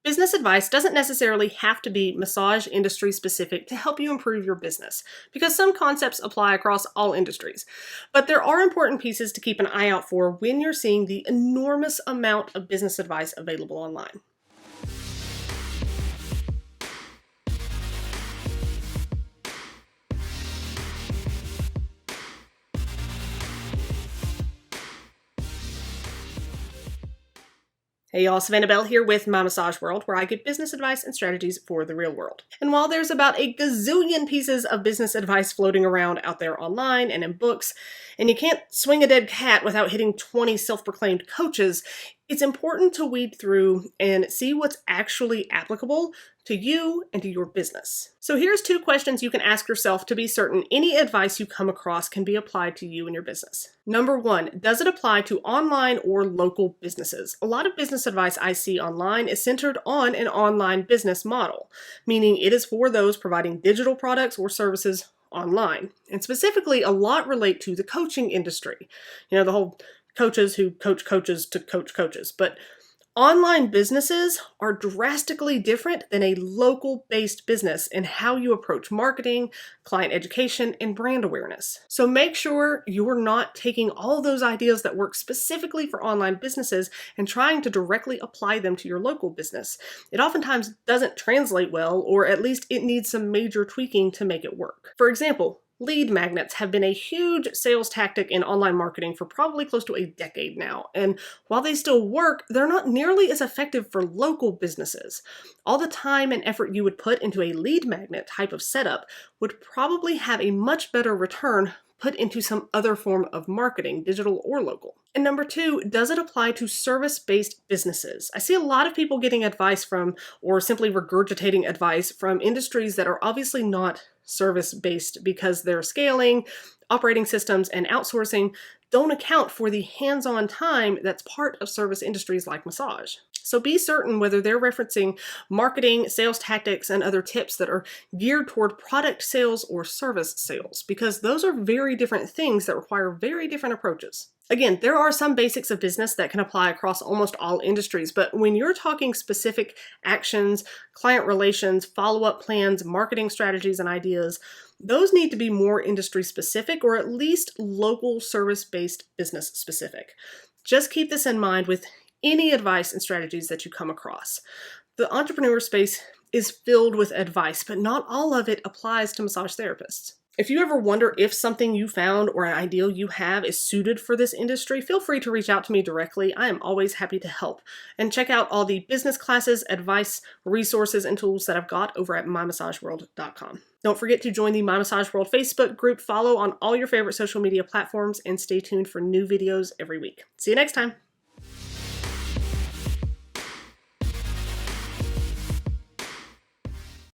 Business advice doesn't necessarily have to be massage industry specific to help you improve your business, because some concepts apply across all industries. But there are important pieces to keep an eye out for when you're seeing the enormous amount of business advice available online. Hey y'all, Savannah Bell here with My Massage World, where I give business advice and strategies for the real world. And while there's about a gazillion pieces of business advice floating around out there online and in books, and you can't swing a dead cat without hitting 20 self-proclaimed coaches, it's important to weed through and see what's actually applicable to you and to your business. So here's 2 questions you can ask yourself to be certain any advice you come across can be applied to you and your business. Number 1, does it apply to online or local businesses? A lot of business advice I see online is centered on an online business model, meaning it is for those providing digital products or services online. And specifically, a lot relate to the coaching industry. You know, the whole coaches who coach coaches to coach coaches. But online businesses are drastically different than a local-based business in how you approach marketing, client education, and brand awareness. So make sure you're not taking all those ideas that work specifically for online businesses and trying to directly apply them to your local business. It oftentimes doesn't translate well, or at least it needs some major tweaking to make it work. For example, lead magnets have been a huge sales tactic in online marketing for probably close to a decade now. And while they still work, they're not nearly as effective for local businesses. All the time and effort you would put into a lead magnet type of setup would probably have a much better return put into some other form of marketing, digital or local. And number 2, does it apply to service-based businesses? I see a lot of people getting advice from, or simply regurgitating advice from industries that are obviously not service-based because their scaling, operating systems, and outsourcing don't account for the hands-on time that's part of service industries like massage. So be certain whether they're referencing marketing, sales tactics, and other tips that are geared toward product sales or service sales, because those are very different things that require very different approaches. Again, there are some basics of business that can apply across almost all industries, but when you're talking specific actions, client relations, follow-up plans, marketing strategies, and ideas, those need to be more industry specific or at least local service-based business specific. Just keep this in mind with any advice and strategies that you come across. The entrepreneur space is filled with advice, but not all of it applies to massage therapists. If you ever wonder if something you found or an ideal you have is suited for this industry, feel free to reach out to me directly. I am always happy to help. And check out all the business classes, advice, resources, and tools that I've got over at mymassageworld.com. Don't forget to join the My Massage World Facebook group, follow on all your favorite social media platforms, and stay tuned for new videos every week. See you next time.